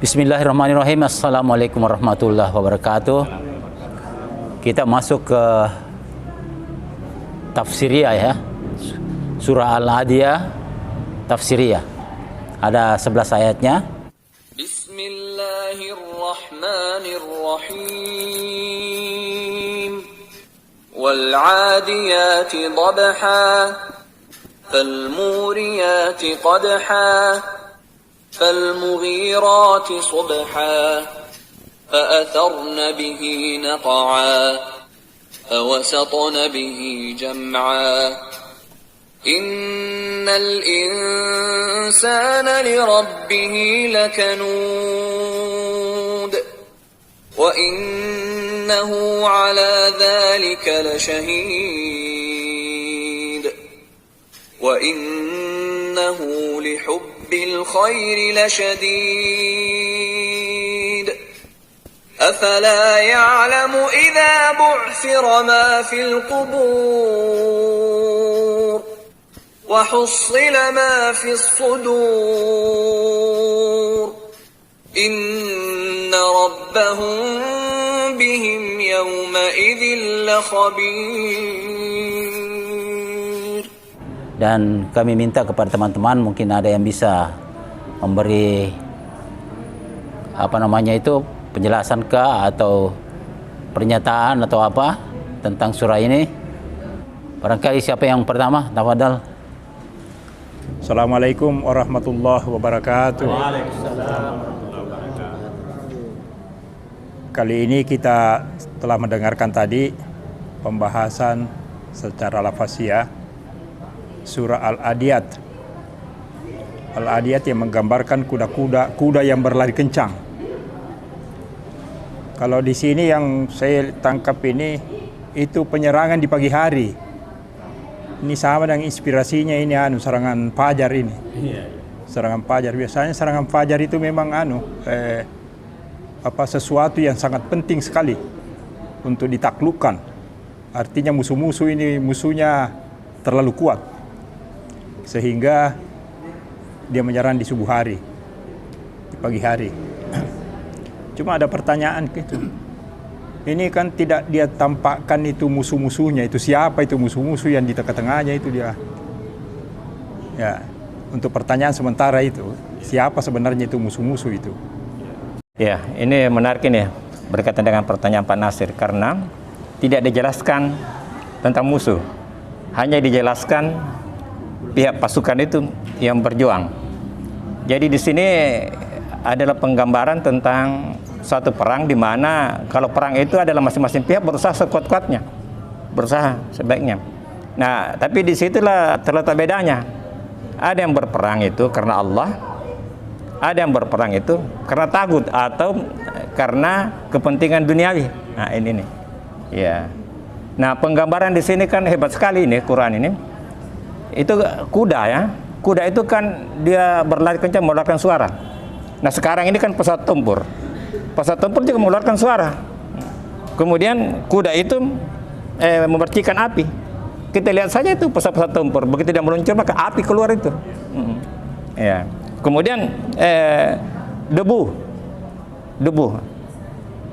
Bismillahirrahmanirrahim. Assalamualaikum warahmatullahi wabarakatuh. Kita masuk ke tafsiriyah ya. Surah Al-Adiyah tafsiriyah. Ada 11 ayatnya. Bismillahirrahmanirrahim. Wal-'adiyati dhabha fal-muriyati qadha فالمغيرات صبحا فأثرن به نقعا فوسطن به جمعا إن الإنسان لربه لكنود وإنه على ذلك لشهيد وإنه لحب بالخير لشديد أفلا يعلم إذا بعثر ما في القبور وحصل ما في الصدور إن ربهم بهم يومئذ لخبير. Dan kami minta kepada teman-teman, mungkin ada yang bisa memberi penjelasan kah atau pernyataan atau apa tentang surah ini. Barangkali siapa yang pertama? Tafadhal. Assalamualaikum warahmatullahi wabarakatuh. Waalaikumsalam. Kali ini kita telah mendengarkan tadi pembahasan secara lafaziyah surah Al-Adiyat. Al-Adiyat yang menggambarkan kuda yang berlari kencang. Kalau di sini yang saya tangkap ini itu penyerangan di pagi hari. Ini sama dengan inspirasinya ini serangan fajar ini. Serangan fajar, biasanya serangan fajar itu memang sesuatu yang sangat penting sekali untuk ditaklukkan. Artinya musuh-musuh ini musuhnya terlalu kuat sehingga dia menyerang di subuh hari, di pagi hari. Cuma ada pertanyaan gitu. Ini kan tidak dia tampakkan itu musuh-musuhnya, itu siapa itu musuh-musuh yang di tengah-tengahnya itu dia. Ya, untuk pertanyaan sementara itu, siapa sebenarnya itu musuh-musuh itu? Ya, ini menarik ini berkaitan dengan pertanyaan Pak Nasir, karena tidak dijelaskan tentang musuh. Hanya dijelaskan pihak pasukan itu yang berjuang. Jadi di sini adalah penggambaran tentang suatu perang di mana kalau perang itu adalah masing-masing pihak berusaha sekuat-kuatnya, berusaha sebaiknya. Nah, tapi di situlah terletak bedanya. Ada yang berperang itu karena Allah, ada yang berperang itu karena tagut atau karena kepentingan duniawi. Nah, ini nih. Ya. Nah, penggambaran di sini kan hebat sekali ini Quran ini. Itu kuda ya. Kuda itu kan dia berlari kencang mengeluarkan suara. Nah, sekarang ini kan pesawat tempur. Pesawat tempur juga mengeluarkan suara. Kemudian kuda itu memercikan api. Kita lihat saja itu pesawat tempur, begitu dia meluncur maka api keluar itu. Ya. Kemudian debu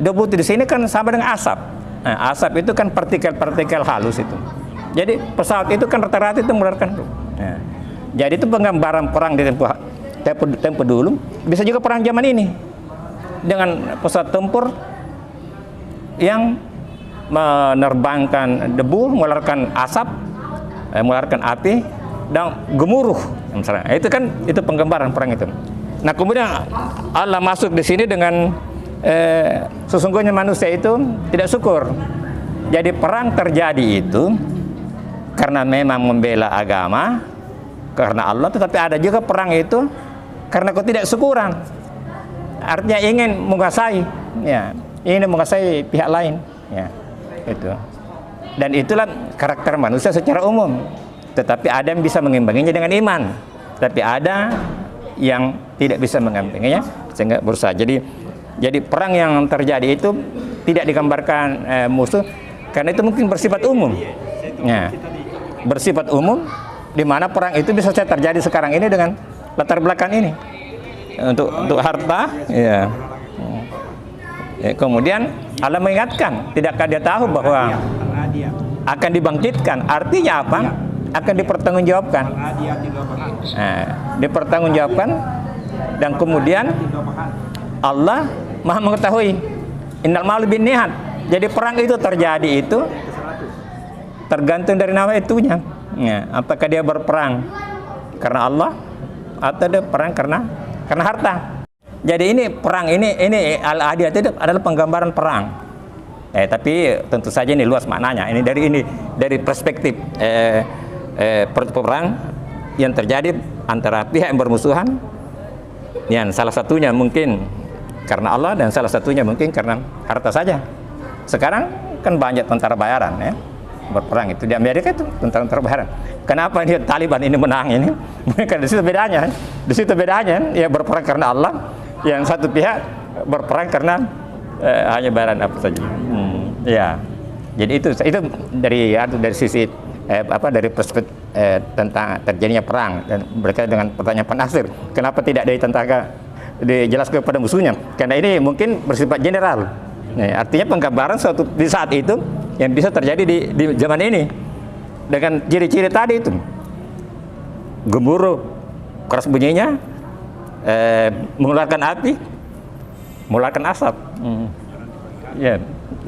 itu di sini kan sama dengan asap. Nah, asap itu kan partikel-partikel halus itu. Jadi pesawat itu kan rata-rata itu mengeluarkan. Nah, jadi itu penggambaran perang di tempo dulu, bisa juga perang zaman ini dengan pesawat tempur yang menerbangkan debu, mengeluarkan asap, mengeluarkan api dan gemuruh. Misalnya, itu kan itu penggambaran perang itu. Nah, kemudian Allah masuk di sini dengan sesungguhnya manusia itu tidak syukur. Jadi perang terjadi itu karena memang membela agama, karena Allah, tetapi ada juga perang itu karena ketidaksyukuran. Artinya ingin menguasai, ya, ingin menguasai pihak lain, ya, itu. Dan itulah karakter manusia secara umum. Tetapi ada yang bisa mengimbanginya dengan iman, tapi ada yang tidak bisa mengimbanginya sehingga berusaha. Jadi perang yang terjadi itu tidak digambarkan musuh karena itu mungkin bersifat umum. Ya. Bersifat umum di mana perang itu bisa saja terjadi sekarang ini dengan latar belakang ini. untuk harta, ya. Kemudian Allah mengingatkan, tidakkah dia tahu bahwa akan dibangkitkan? Artinya apa? Akan dipertanggungjawabkan. Dipertanggungjawabkan, dan kemudian Allah Maha mengetahui. Innal ma'al binniyat. Jadi perang itu terjadi itu tergantung dari nama itunya. Ya, apakah dia berperang karena Allah atau dia perang karena harta. Jadi ini perang ini al-adiyat itu adalah penggambaran perang. Tapi tentu saja ini luas maknanya. Ini dari perspektif perang yang terjadi antara pihak yang bermusuhan, yang salah satunya mungkin karena Allah dan salah satunya mungkin karena harta saja. Sekarang kan banyak tentara bayaran ya berperang itu di Amerika itu tentara bayaran. Kenapa dia Taliban ini menang ini? Mungkin di situ bedanya. Di situ bedanya ya berperang karena Allah. Yang satu pihak berperang karena hanya bayaran apa saja. Ya, jadi itu dari sisi dari perspektif tentang terjadinya perang, dan berkaitan dengan pertanyaan Pak Nasir, kenapa tidak dijelaskan kepada musuhnya? Karena ini mungkin bersifat general. Nah, artinya penggambaran suatu di saat itu yang bisa terjadi di zaman ini dengan ciri-ciri tadi itu, gemuruh, keras bunyinya, mengeluarkan api, mengeluarkan asap.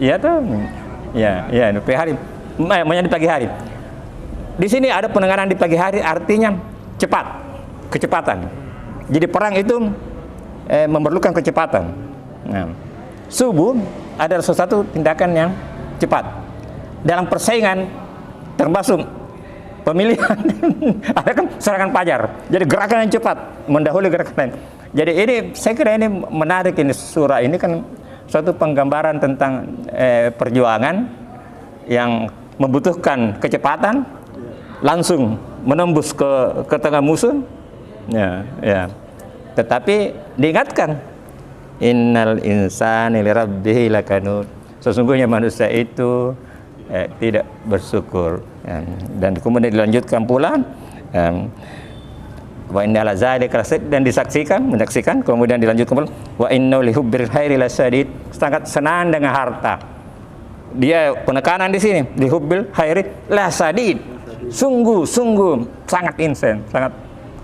Ya tuh, ya di pagi hari, di pagi hari. Di sini ada pendengaran di pagi hari, artinya cepat, kecepatan. Jadi perang itu memerlukan kecepatan. Nah, subuh adalah sesuatu tindakan yang cepat dalam persaingan, termasuk pemilihan. Ada kan serangan fajar, jadi gerakan yang cepat mendahului gerakan lain. Jadi ini saya kira ini menarik, ini surah ini kan suatu penggambaran tentang perjuangan yang membutuhkan kecepatan, langsung menembus ke tengah musuh. Ya. Tetapi diingatkan, innal insana lirabbih lakanud. Sesungguhnya manusia itu tidak bersyukur. Dan kemudian dilanjutkan pula, wa inna la zalika dan menyaksikan, kemudian dilanjutkan pula, wa inna li hubbil khairi lasadid, sangat senang dengan harta. Dia penekanan di sini, li hubbil khairi lasadid, sungguh sangat insen, sangat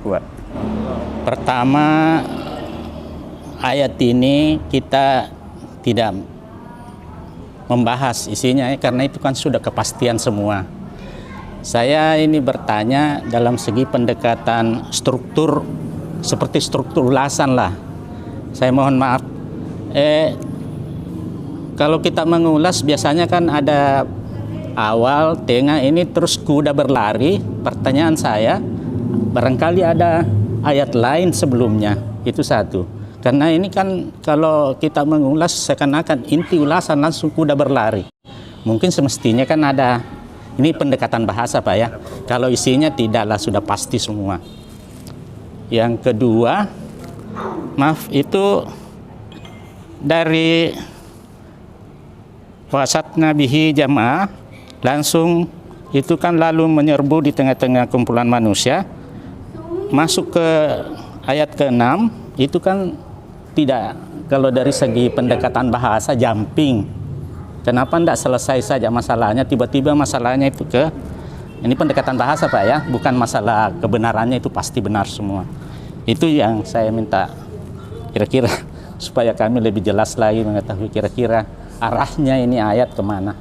kuat. Pertama, ayat ini kita tidak membahas isinya karena itu kan sudah kepastian semua. Saya ini bertanya dalam segi pendekatan struktur, seperti struktur ulasan lah. Saya mohon maaf. Kalau kita mengulas biasanya kan ada awal, tengah, ini terus kuda berlari. Pertanyaan saya, barangkali ada ayat lain sebelumnya. Itu satu. Karena ini kan kalau kita mengulas seakan-akan inti ulasan langsung kuda berlari. Mungkin semestinya kan ada, ini pendekatan bahasa Pak ya. Kalau isinya tidaklah sudah pasti semua. Yang kedua, maaf, itu dari wasatna bihi jamaah, langsung itu kan lalu menyerbu di tengah-tengah kumpulan manusia. Masuk ke ayat ke-6, itu kan tidak, kalau dari segi pendekatan bahasa jumping. Kenapa tidak selesai saja masalahnya, tiba-tiba masalahnya itu ini pendekatan bahasa Pak ya, bukan masalah kebenarannya, itu pasti benar semua. Itu yang saya minta kira-kira supaya kami lebih jelas lagi mengetahui kira-kira arahnya ini ayat kemana.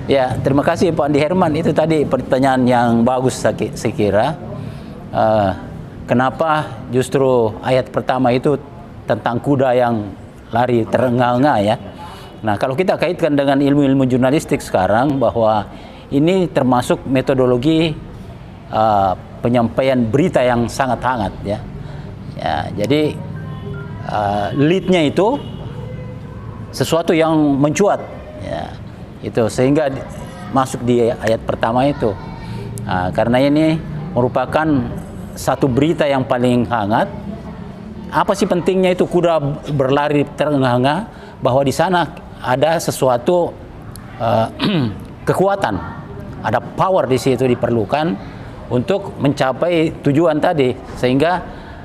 Ya, terima kasih Pak Andi Herman. Itu tadi pertanyaan yang bagus saya kira. Kenapa justru ayat pertama itu tentang kuda yang lari terengah-engah ya. Nah, kalau kita kaitkan dengan ilmu-ilmu jurnalistik sekarang, bahwa ini termasuk metodologi penyampaian berita yang sangat hangat ya. Jadi lead-nya itu sesuatu yang mencuat ya. Itu sehingga masuk di ayat pertama itu. Karena ini merupakan satu berita yang paling hangat. Apa sih pentingnya itu kuda berlari terengah-engah? Bahwa di sana ada sesuatu kekuatan, ada power di situ diperlukan untuk mencapai tujuan tadi, sehingga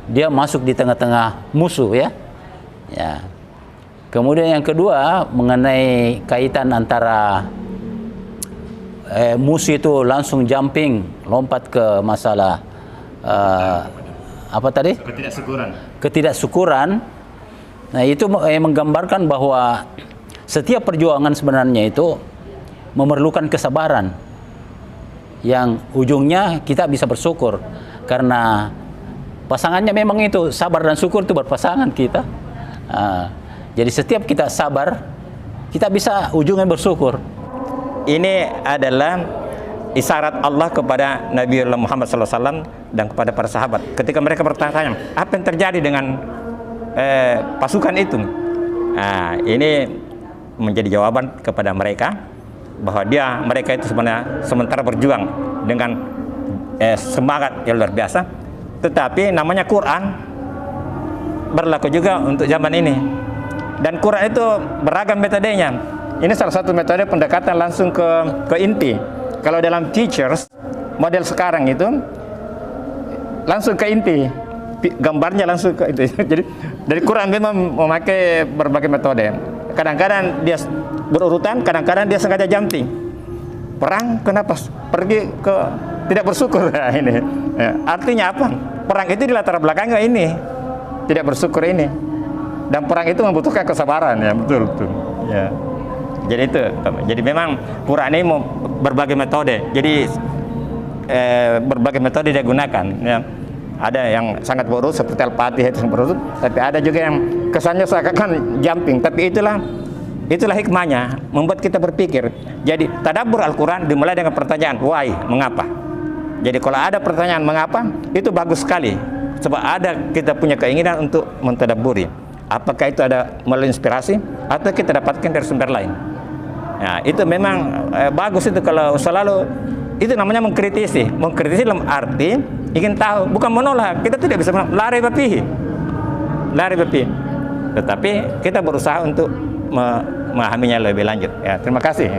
dia masuk di tengah-tengah musuh ya. Ya. Kemudian yang kedua mengenai kaitan antara musuh itu langsung jumping, lompat ke masalah apa tadi? Ketidaksyukuran. Nah, itu menggambarkan bahwa setiap perjuangan sebenarnya itu memerlukan kesabaran yang ujungnya kita bisa bersyukur karena pasangannya memang itu sabar dan syukur itu berpasangan kita. Jadi setiap kita sabar, kita bisa ujungnya bersyukur. Ini adalah isyarat Allah kepada Nabi Muhammad SAW dan kepada para sahabat. Ketika mereka bertanya, apa yang terjadi dengan pasukan itu? Nah, ini menjadi jawaban kepada mereka bahwa mereka itu sebenarnya sementara berjuang dengan semangat yang luar biasa. Tetapi namanya Quran berlaku juga untuk zaman ini. Dan Quran itu beragam metodenya. Ini salah satu metode pendekatan langsung ke inti. Kalau dalam teachers model sekarang itu langsung ke inti, gambarnya langsung ke itu. Jadi dari Quran memang memakai berbagai metode. Kadang-kadang dia berurutan, kadang-kadang dia sengaja jumping. Perang kenapa pergi ke tidak bersyukur? Nah, ini ya, artinya apa? Perang itu di latar belakangnya ini tidak bersyukur ini. Dan perang itu membutuhkan kesabaran ya, betul. Ya. Jadi itu. Jadi memang Quran ini berbagai metode. Jadi berbagai metode dia gunakan. Ya. Ada yang sangat buruk seperti Al-Fatihah itu buruk, tapi ada juga yang kesannya seakan-akan jumping. Tapi itulah hikmahnya, membuat kita berpikir. Jadi tadabbur Al-Quran dimulai dengan pertanyaan, why, mengapa? Jadi kalau ada pertanyaan mengapa, itu bagus sekali. Sebab kita punya keinginan untuk mentadabburi. Apakah itu ada melalui inspirasi atau kita dapatkan dari sumber lain. Nah, itu memang bagus itu kalau selalu itu namanya mengkritisi. Mengkritisi dalam arti ingin tahu, bukan menolak. Kita tidak bisa lari bapihi. Tetapi kita berusaha untuk memahaminya lebih lanjut. Ya, terima kasih.